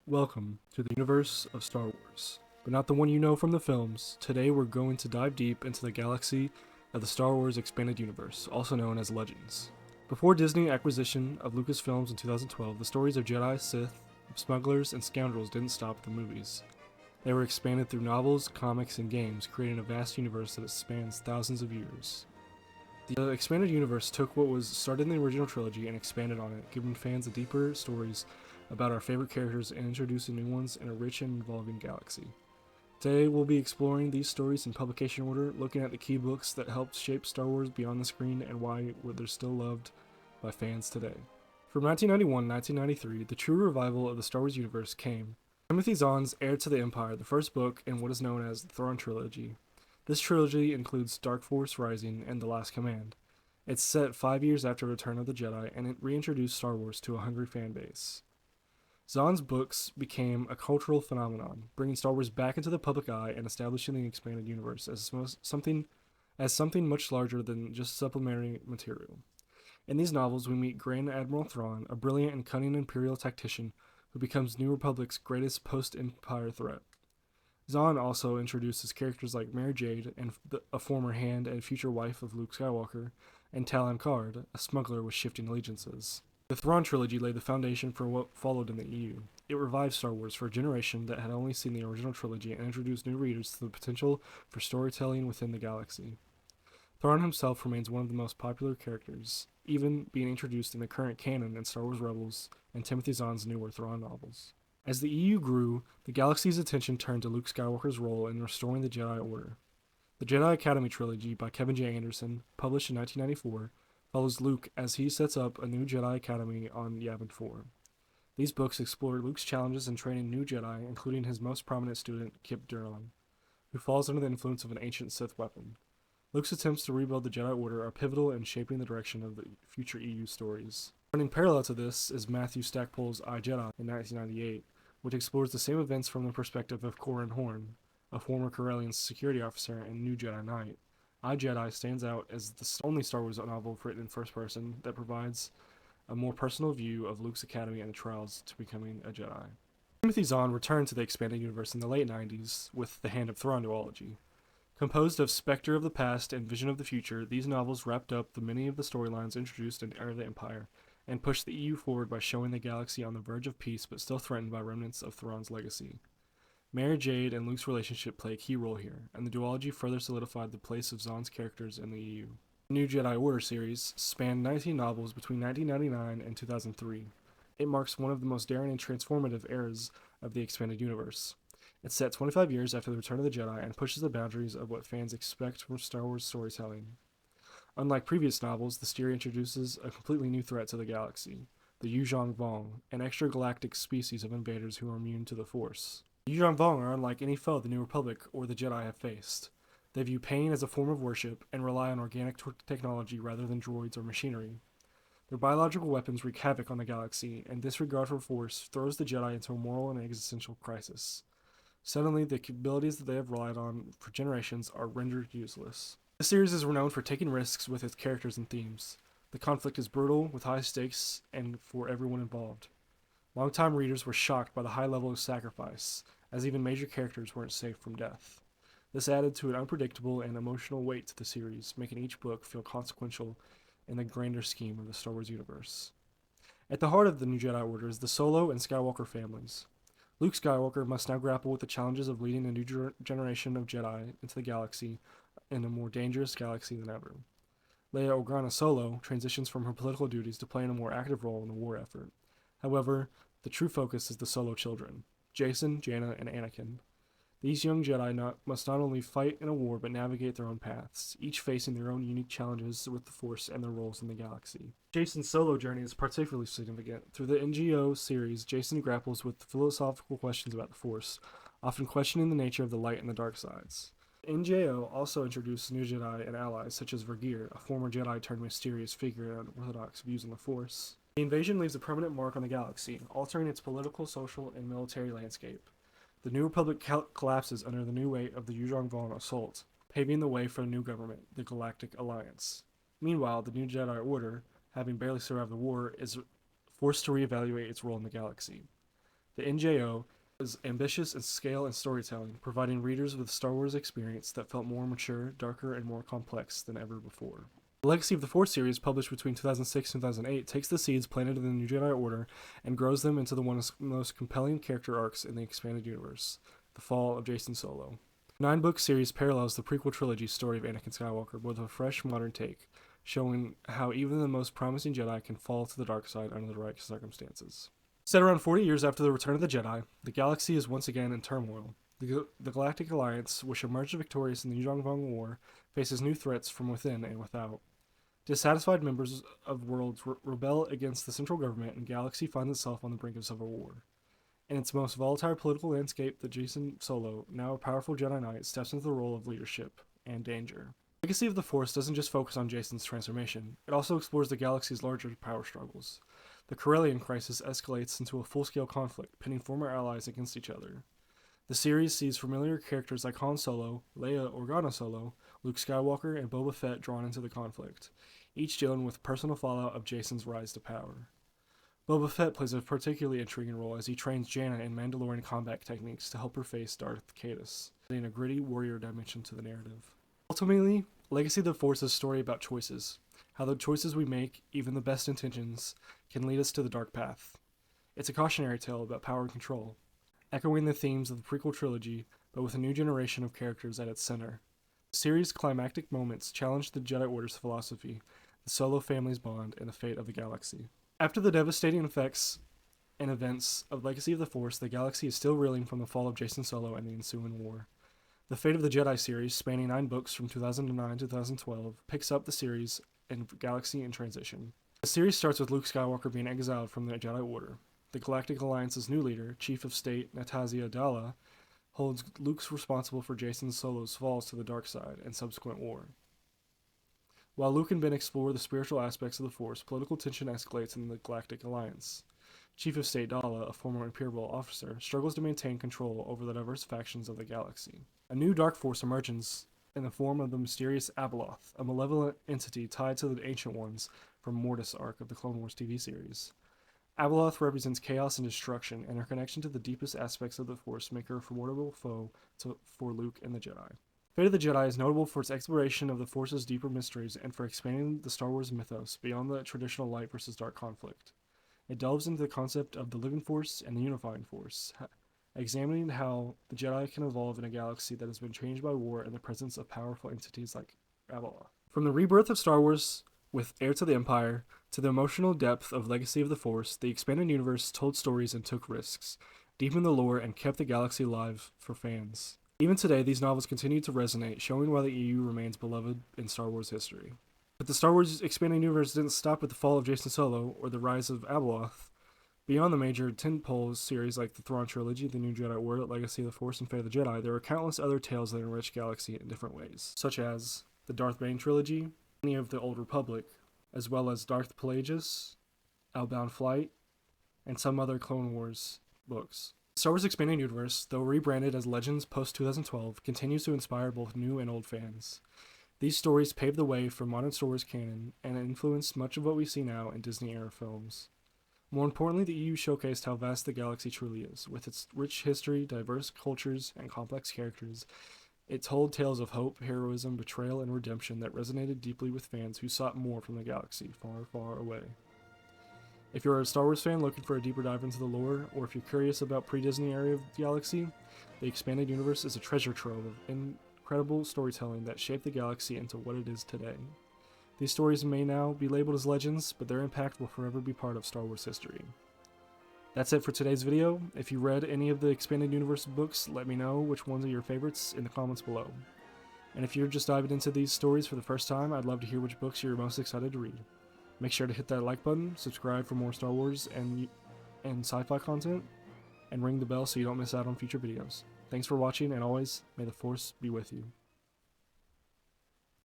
Welcome to the universe of Star Wars, but not the one you know from the films. Today we're going to dive deep into the galaxy of the Star Wars Expanded Universe, also known as Legends. Before Disney acquisition of Lucasfilms in 2012, the stories of Jedi, Sith, smugglers, and scoundrels didn't stop at the movies. They were expanded through novels, comics, and games, creating a vast universe that spans thousands of years. The expanded universe took what was started in the original trilogy and expanded on it, giving fans a deeper stories about our favorite characters and introducing new ones in a rich and evolving galaxy. Today we'll be exploring these stories in publication order, looking at the key books that helped shape Star Wars beyond the screen and why they're still loved by fans today. From 1991 to 1993, the true revival of the Star Wars universe came. Timothy Zahn's Heir to the Empire, the first book in what is known as the Thrawn Trilogy. This trilogy includes Dark Force Rising and The Last Command. It's set 5 years after Return of the Jedi, and it reintroduced Star Wars to a hungry fan base. Zahn's books became a cultural phenomenon, bringing Star Wars back into the public eye and establishing the expanded universe as something much larger than just supplementary material. In these novels, we meet Grand Admiral Thrawn, a brilliant and cunning Imperial tactician who becomes New Republic's greatest post-Empire threat. Zahn also introduces characters like Mary Jade, a former hand and future wife of Luke Skywalker, and Talon Karrde, a smuggler with shifting allegiances. The Thrawn Trilogy laid the foundation for what followed in the EU. It revived Star Wars for a generation that had only seen the original trilogy and introduced new readers to the potential for storytelling within the galaxy. Thrawn himself remains one of the most popular characters, even being introduced in the current canon in Star Wars Rebels and Timothy Zahn's newer Thrawn novels. As the EU grew, the galaxy's attention turned to Luke Skywalker's role in restoring the Jedi Order. The Jedi Academy trilogy by Kevin J. Anderson, published in 1994, follows Luke as he sets up a new Jedi Academy on Yavin 4. These books explore Luke's challenges in training new Jedi, including his most prominent student, Kip Durron, who falls under the influence of an ancient Sith weapon. Luke's attempts to rebuild the Jedi Order are pivotal in shaping the direction of the future EU stories. Running parallel to this is Matthew Stackpole's I, Jedi in 1998, which explores the same events from the perspective of Corran Horn, a former Corellian security officer and new Jedi Knight. I, Jedi stands out as the only Star Wars novel written in first person that provides a more personal view of Luke's academy and the trials to becoming a Jedi. Timothy Zahn returned to the expanded universe in the late 90s with the Hand of Thrawn duology. Composed of Spectre of the Past and Vision of the Future, these novels wrapped up the many of the storylines introduced in Heir of the Empire and pushed the EU forward by showing the galaxy on the verge of peace but still threatened by remnants of Thrawn's legacy. Mary Jade and Luke's relationship play a key role here, and the duology further solidified the place of Zahn's characters in the EU. The New Jedi Order series spanned 19 novels between 1999 and 2003. It marks one of the most daring and transformative eras of the expanded universe. It's set 25 years after the Return of the Jedi and pushes the boundaries of what fans expect from Star Wars storytelling. Unlike previous novels, the series introduces a completely new threat to the galaxy, the Yuuzhan Vong, an extragalactic species of invaders who are immune to the Force. The Yuuzhan Vong are unlike any foe the New Republic or the Jedi have faced. They view pain as a form of worship and rely on organic technology rather than droids or machinery. Their biological weapons wreak havoc on the galaxy, and disregard for Force throws the Jedi into a moral and existential crisis. Suddenly, the abilities that they have relied on for generations are rendered useless. The series is renowned for taking risks with its characters and themes. The conflict is brutal, with high stakes, and for everyone involved. Longtime readers were shocked by the high level of sacrifice, as even major characters weren't safe from death. This added to an unpredictable and emotional weight to the series, making each book feel consequential in the grander scheme of the Star Wars universe. At the heart of the New Jedi Order is the Solo and Skywalker families. Luke Skywalker must now grapple with the challenges of leading a new generation of Jedi into the galaxy in a more dangerous galaxy than ever. Leia Organa Solo transitions from her political duties to playing a more active role in the war effort. However, the true focus is the Solo children, Jacen, Jaina, and Anakin. These young Jedi must not only fight in a war but navigate their own paths, each facing their own unique challenges with the Force and their roles in the galaxy. Jacen's solo journey is particularly significant. Through the NGO series, Jacen grapples with philosophical questions about the Force, often questioning the nature of the light and the dark sides. NJO also introduced new Jedi and allies such as Vergir, a former Jedi turned mysterious figure and orthodox views on the Force. The invasion leaves a permanent mark on the galaxy, altering its political, social, and military landscape. The New Republic collapses under the new weight of the Yuuzhan Vong assault, paving the way for a new government, the Galactic Alliance. Meanwhile, the New Jedi Order, having barely survived the war, is forced to reevaluate its role in the galaxy. The NJO is ambitious in scale and storytelling, providing readers with a Star Wars experience that felt more mature, darker, and more complex than ever before. The Legacy of the Force series, published between 2006 and 2008, takes the seeds planted in the new Jedi Order and grows them into one of the most compelling character arcs in the expanded universe, the fall of Jacen Solo. The 9-book series parallels the prequel trilogy story of Anakin Skywalker, but with a fresh, modern take, showing how even the most promising Jedi can fall to the dark side under the right circumstances. Set around 40 years after the return of the Jedi, the galaxy is once again in turmoil. The Galactic Alliance, which emerged victorious in the Yuuzhan Vong War, faces new threats from within and without. Dissatisfied members of worlds rebel against the central government, and galaxy finds itself on the brink of civil war. In its most volatile political landscape, the Jacen Solo, now a powerful Jedi Knight, steps into the role of leadership and danger. Legacy of the Force doesn't just focus on Jacen's transformation, it also explores the galaxy's larger power struggles. The Corellian crisis escalates into a full-scale conflict, pitting former allies against each other. The series sees familiar characters like Han Solo, Leia Organa Solo, Luke Skywalker, and Boba Fett drawn into the conflict, each dealing with personal fallout of Jacen's rise to power. Boba Fett plays a particularly intriguing role as he trains Jaina in Mandalorian combat techniques to help her face Darth Caedus, adding a gritty warrior dimension to the narrative. Ultimately, Legacy of the Force is a story about choices, how the choices we make, even the best intentions, can lead us to the dark path. It's a cautionary tale about power and control, echoing the themes of the prequel trilogy, but with a new generation of characters at its center. The series' climactic moments challenge the Jedi Order's philosophy, the Solo family's bond, and the fate of the galaxy. After the devastating effects and events of Legacy of the Force, the galaxy is still reeling from the fall of Jacen Solo and the ensuing war. The Fate of the Jedi series, spanning 9 books from 2009 to 2012, picks up the series in Galaxy in Transition. The series starts with Luke Skywalker being exiled from the Jedi Order. The Galactic Alliance's new leader, Chief of State Nastasia Dalla, holds Luke responsible for Jacen Solo's falls to the dark side and subsequent war. While Luke and Ben explore the spiritual aspects of the Force, political tension escalates in the Galactic Alliance. Chief of State Dalla, a former Imperial officer, struggles to maintain control over the diverse factions of the galaxy. A new dark force emerges in the form of the mysterious Abeloth, a malevolent entity tied to the Ancient Ones from Mortis arc of the Clone Wars TV series. Abeloth represents chaos and destruction, and her connection to the deepest aspects of the Force make her a formidable foe for Luke and the Jedi. Fate of the Jedi is notable for its exploration of the Force's deeper mysteries and for expanding the Star Wars mythos beyond the traditional light versus dark conflict. It delves into the concept of the living Force and the unifying Force, examining how the Jedi can evolve in a galaxy that has been changed by war and the presence of powerful entities like Abeloth. From the rebirth of Star Wars with Heir to the Empire to the emotional depth of Legacy of the Force, the expanded universe told stories and took risks, deepened the lore, and kept the galaxy alive for fans. Even today, these novels continue to resonate, showing why the EU remains beloved in Star Wars history. But the Star Wars expanding universe didn't stop with the fall of Jacen Solo or the rise of Abeloth. Beyond the major tentpole series like the Thrawn Trilogy, the New Jedi Order, Legacy of the Force, and Fate of the Jedi, there are countless other tales that enrich Galaxy in different ways, such as the Darth Bane Trilogy, many of the Old Republic, as well as Darth Plagueis, Outbound Flight, and some other Clone Wars books. Star Wars Expanded Universe, though rebranded as Legends post-2012, continues to inspire both new and old fans. These stories paved the way for modern Star Wars canon and influenced much of what we see now in Disney-era films. More importantly, the EU showcased how vast the galaxy truly is. With its rich history, diverse cultures, and complex characters, it told tales of hope, heroism, betrayal, and redemption that resonated deeply with fans who sought more from the galaxy far, far away. If you're a Star Wars fan looking for a deeper dive into the lore, or if you're curious about pre-Disney era of the galaxy, the Expanded Universe is a treasure trove of incredible storytelling that shaped the galaxy into what it is today. These stories may now be labeled as legends, but their impact will forever be part of Star Wars history. That's it for today's video. If you read any of the Expanded Universe books, let me know which ones are your favorites in the comments below. And if you're just diving into these stories for the first time, I'd love to hear which books you're most excited to read. Make sure to hit that like button, subscribe for more Star Wars and sci-fi content, and ring the bell so you don't miss out on future videos. Thanks for watching, and always, may the Force be with you.